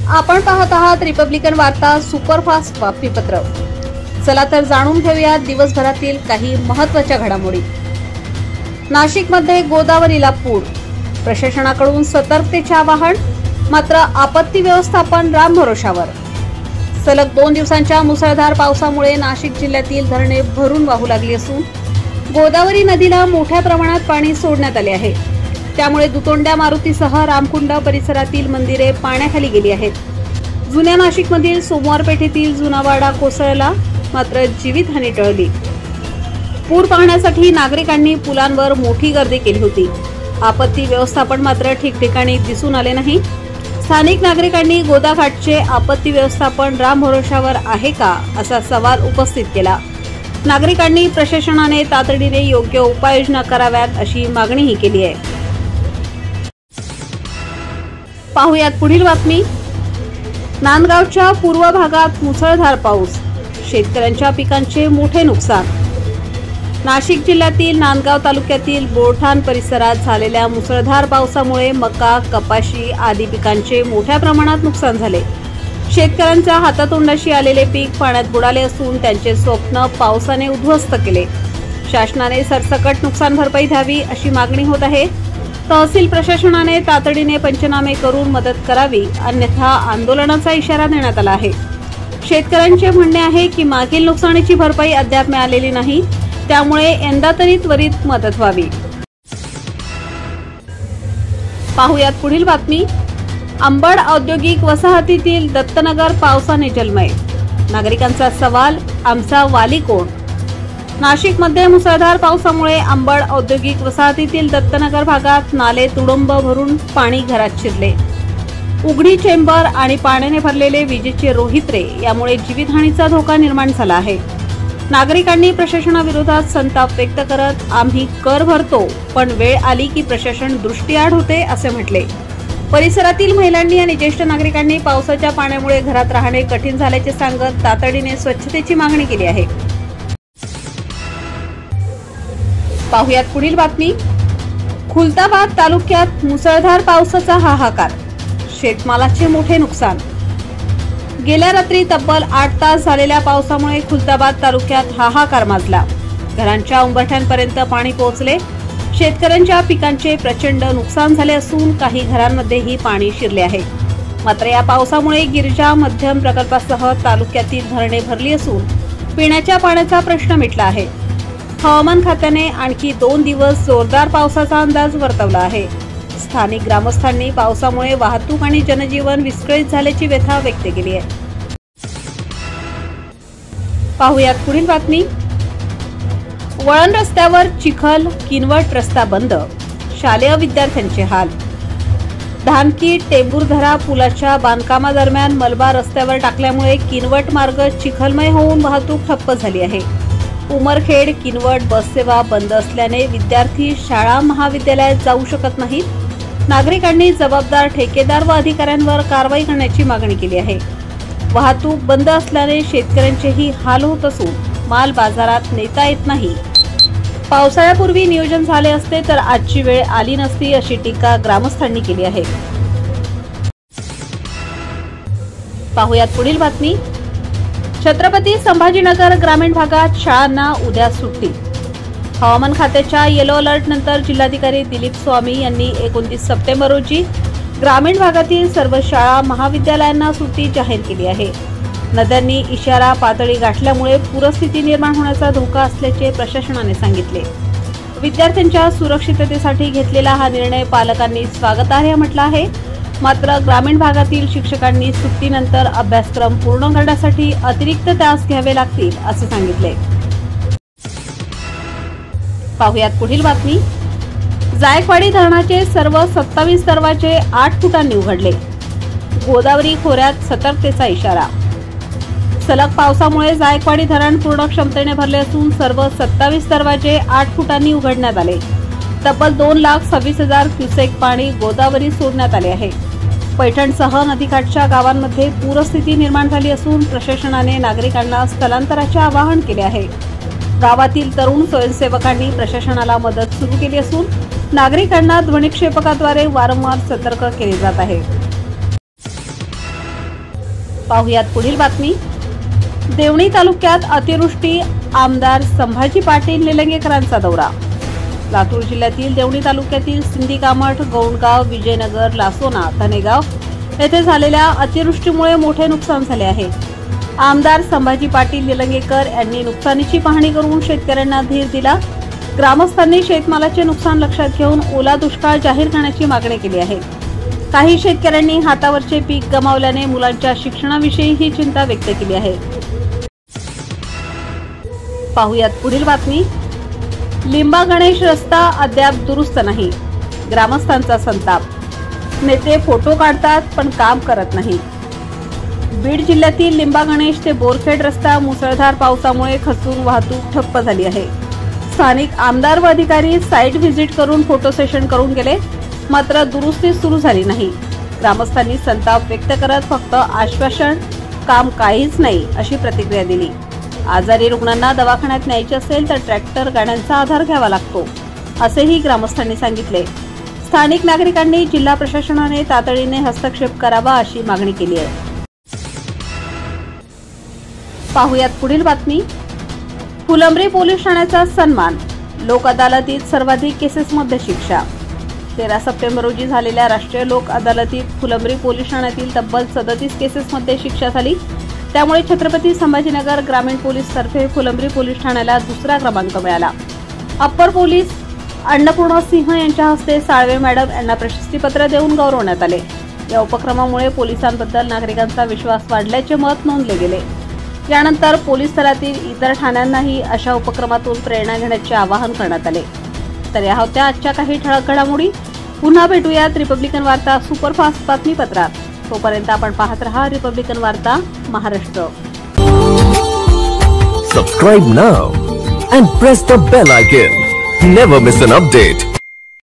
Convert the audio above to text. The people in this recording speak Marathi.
आपण पाहत आहात रिपब्लिकन वार्ता सुपरफास्ट बातमीपत्र। चला तर जाणून घेऊया दिवसभरातील काही महत्त्वाच्या घडामोडी। नाशिकमध्ये गोदावरीला पूर, प्रशासनाकडून सतर्कतेचे आवाहन, मात्र आपत्ती व्यवस्थापन रामभरोशावर। सलग 2 दिवसांच्या मुसळधार पावसामुळे नाशिक जिल्ह्यातील धरणे भरून वाहू लागली असून गोदावरी नदीला मोठ्या प्रमाणात पाणी सोडण्यात आले आहे। त्यामुळे दुतोंड्या मारुतीसह रामकुंड परिसरातील मंदिरे पाण्याखाली गेली आहेत। जुन्या नाशिकमधील सोमवार पेठेतील जुनावाडा कोसळला, मात्र जीवितहानी टळली। पूर पाहण्यासाठी नागरिकांनी पुलांवर मोठी गर्दी केली होती। आपत्ती व्यवस्थापन मात्र ठिकठिकाणी दिसून आले नाही। स्थानिक नागरिकांनी गोदाघाटचे आपत्ती व्यवस्थापन रामभरोशावर आहे का, असा सवाल उपस्थित केला। नागरिकांनी प्रशासनाने तातडीने योग्य उपाययोजना कराव्यात अशी मागणीही केली आहे। पाहुयात पुढील बातमी। नांदगावच्या पूर्व भागात मुसळधार पाऊस, शेतकऱ्यांच्या पिकांचे मोठे नुकसान। नाशिक जिल्ह्यातील नांदगाव तालुक्यातील बोरठाण परिसरात झालेल्या मुसळधार पावसामुळे मका, कपाशी आदी पिकांचे मोठ्या प्रमाणात नुकसान झाले। शेतकऱ्यांच्या हातातोंडाशी आलेले पीक पाण्यात बुडाले असून त्यांचे स्वप्न पावसाने उद्ध्वस्त केले। शासनाने सरसकट नुकसान भरपाई द्यावी अशी मागणी होत आहे। तहसील प्रशासनाने तातडीने पंचनामे करून मदत करावी, अन्यथा आंदोलनाचा इशारा देण्यात आला आहे। शेतकऱ्यांचे म्हणणे आहे की मागील नुकसानीची भरपाई अद्याप मिळालेली नाही, त्यामुळे यंदा तरी त्वरित मदत व्हावी। पाहुयात पुढील बातमी। अंबड औद्योगिक वसाहतीतील दत्तनगर पावसाने जलमय, नागरिकांचा सवाल, आमचा वाली कोण? नाशिकमध्ये मुसळधार पावसामुळे अंबड औद्योगिक वसाहतीतील दत्तनगर भागात नाले तुडुंब भरून पाणी घरात शिरले। उघडी चेंबर आणि पाण्याने भरलेले विजेचे रोहित्रे यामुळे जीवितहानीचा धोका निर्माण झाला आहे। नागरिकांनी प्रशासनाविरोधात संताप व्यक्त करत आम्ही कर भरतो, पण वेळ आली की प्रशासन दृष्टीआड होते असे म्हटले। परिसरातील महिलांनी आणि ज्येष्ठ नागरिकांनी पावसाच्या पाण्यामुळे घरात राहणे कठीण झाल्याचे सांगत तातडीने स्वच्छतेची मागणी केली आहे। पाहुयात पुढील बातमी। खुलताबाद तालुक्यात मुसळधार पावसाचा हाहाकार, शेतमालाचे मोठे नुकसान। गेल्या रात्री तब्बल 8 तास झालेल्या पावसामुळे खुलताबाद तालुक्यात हाहाकार माजला। घरांच्या उंबरठ्यांपर्यंत पाणी पोहोचले। शेतकऱ्यांच्या पिकांचे प्रचंड नुकसान झाले असून काही घरांमध्येही पाणी शिरले आहे। मात्र या पावसामुळे गिरजा मध्यम प्रकल्पासह तालुक्यातील धरणे भरली असून पिण्याच्या पाण्याचा प्रश्न मिटला आहे। हवामान खात्याने आणखी 2 दिवस जोरदार पावसाचा अंदाज वर्तवला आहे। स्थानिक ग्रामस्थांनी पावसामुळे वाहतूक आणि जनजीवन विस्कळीत झाल्याची व्यथा व्यक्त केली आहे। पाहुयात पुढील बातमी। वळण रस्त्यावर चिखल, किनवट रस्ता बंद, शालेय विद्यार्थ्यांचे हाल। धानकी टेंभुर्धरा पुलाच्या बांधकामादरम्यान मलबा रस्त्यावर टाकल्यामुळे किनवट मार्ग चिखलमय होऊन वाहतूक ठप्प झाली आहे। उमरखेड किनवट बससेवा बंद असल्याने विद्यार्थी शाळा महाविद्यालयात जाऊ शकत नाहीत। नागरिकांनी जबाबदार ठेकेदार व अधिकाऱ्यांवर कारवाई करण्याची मागणी केली आहे। वाहतूक बंद असल्याने शेतकऱ्यांचेही हाल होत असून माल बाजारात नेता येत नाही। पावसाळ्यापूर्वी नियोजन झाले असते तर आजची वेळ आली नसती अशी टीका ग्रामस्थांनी केली आहे। पाहुयात पुढील बातमी। छत्रपती संभाजीनगर ग्रामीण भागात शाळांना उद्या सुट्टी। हवामान खात्याच्या येलो अलर्ट नंतर जिल्हाधिकारी दिलीप स्वामी यांनी 29 सप्टेंबर रोजी ग्रामीण भागातील सर्व शाळा महाविद्यालयांना सुट्टी जाहीर केली आहे। नद्यांनी इशारा पातळी गाठल्यामुळे पूरस्थिती निर्माण होण्याचा धोका असल्याचे प्रशासनाने सांगितले। विद्यार्थ्यांच्या सुरक्षिततेसाठी घेतलेला हा निर्णय पालकांनी स्वागतार्ह म्हटला आहे। मात्र ग्रामीण भागातील शिक्षकांनी सुट्टीनंतर अभ्यासक्रम पूर्ण करण्यासाठी अतिरिक्त तास घ्यावे लागतील असे सांगितले। पाहुयात पुढील बातमी। जायकवाडी धरणाचे सर्व 27 दरवाजे 8 फुटांनी उघडले, गोदावरी खोऱ्यात सतर्कतेचा इशारा। सलग पावसामुळे जायकवाडी धरण पूर्ण क्षमतेने भरले असून सर्व 27 दरवाजे 8 फुटांनी उघडण्यात आले। तब्बल 2,26,000 क्युसेक पाणी गोदावरी सोडण्यात आले आहे। पैठणसह नदीकाठच्या गावांमध्ये पूरस्थिती निर्माण झाली असून प्रशासनाने नागरिकांना स्थलांतराचे आवाहन केले आहे। गावातील तरुण स्वयंसेवकांनी प्रशासनाला मदत सुरू केली असून नागरिकांना ध्वनिक्षेपकाद्वारे वारंवार सतर्क केले जात आहे। पाहुयात पुढील बातमी। देवणी तालुक्यात अतिवृष्टी, आमदार संभाजी पाटील निलंगेकरांचा दौरा। लातूर जिल्ह्यातील देवणी तालुक्यातील सिंदीकामठ, गौंडगाव, विजयनगर, लासोना, धनेगाव येथे झालेल्या अतिवृष्टीमुळे मोठे नुकसान झाले आहे। आमदार संभाजी पाटील निलंगेकर यांनी नुकसानीची पाहणी करून शेतकऱ्यांना धीर दिला। ग्रामस्थांनी शेतमालाचे नुकसान लक्षात घेऊन ओला दुष्काळ जाहीर करण्याची मागणी केली आहे। काही शेतकऱ्यांनी हातावरचे पीक गमावल्याने मुलांच्या शिक्षणाविषयी ही चिंता व्यक्त केली आहे। पाहुयात पुढील बातमी। लिंबा गणेश रस्ता अद्याप दुरुस्त नाही, ग्रामस्थांचा संताप। नेते फोटो काढतात पण काम करत नाही। बीड जिल्ह्यातील लिंबा गणेश ते बोरखेड रस्ता मुसळधार पावसामुळे खचून वाहतूक ठप्प झाली आहे। स्थानिक आमदार व अधिकारी साइट व्हिजिट करून फोटो सेशन करून गेले, मात्र दुरुस्ती सुरू झाली नाही। ग्रामस्थांनी संताप व्यक्त करत फक्त आश्वासन, काम काहीच नाही अशी प्रतिक्रिया दिली। आजारी रुग्णांना दवाखान्यात न्यायचे असेल तर ट्रॅक्टर गाड्यांचा आधार घ्यावा लागतो, असेही ग्रामस्थांनी सांगितले। स्थानिक नागरिकांनी जिल्हा प्रशासनाने तातडीने हस्तक्षेप करावा अशी मागणी केली आहे। पाहुयात पुढील बातमी। फुलंब्री पोलीस ठाण्याचा सन्मान, लोक अदालतीत सर्वाधिक केसेसमध्ये शिक्षा। 13 सप्टेंबर रोजी झालेल्या राष्ट्रीय लोक अदालतीत फुलंब्री पोलीस ठाण्यातील तब्बल 37 केसेसमध्ये शिक्षा झाली। त्यामुळे छत्रपती संभाजीनगर ग्रामीण पोलीस तर्फे फुलंब्री पोलीस ठाण्याला दुसरा क्रमांक मिळाला। अप्पर पोलीस अन्नपूर्णा सिंह यांच्या हस्ते साळवे मॅडम यांना प्रशस्तीपत्र देऊन गौरवण्यात आले। या उपक्रमामुळे पोलिसांबद्दल नागरिकांचा विश्वास वाढल्याचे मत नोंदले गेले। यानंतर पोलीस दलातील इतर ठाण्यांनाही अशा उपक्रमातून प्रेरणा घेण्याचे आवाहन करण्यात आले। तर या होत्या आजच्या काही ठळक घडामोडी। पुन्हा भेटूयात रिपब्लिकन वार्ता सुपरफास्ट बातमीपत्रात। तोपर्यंत आपण पाहत रहा रिपब्लिकन वार्ता Maharashtra. Subscribe now and press the bell icon. Never miss an update.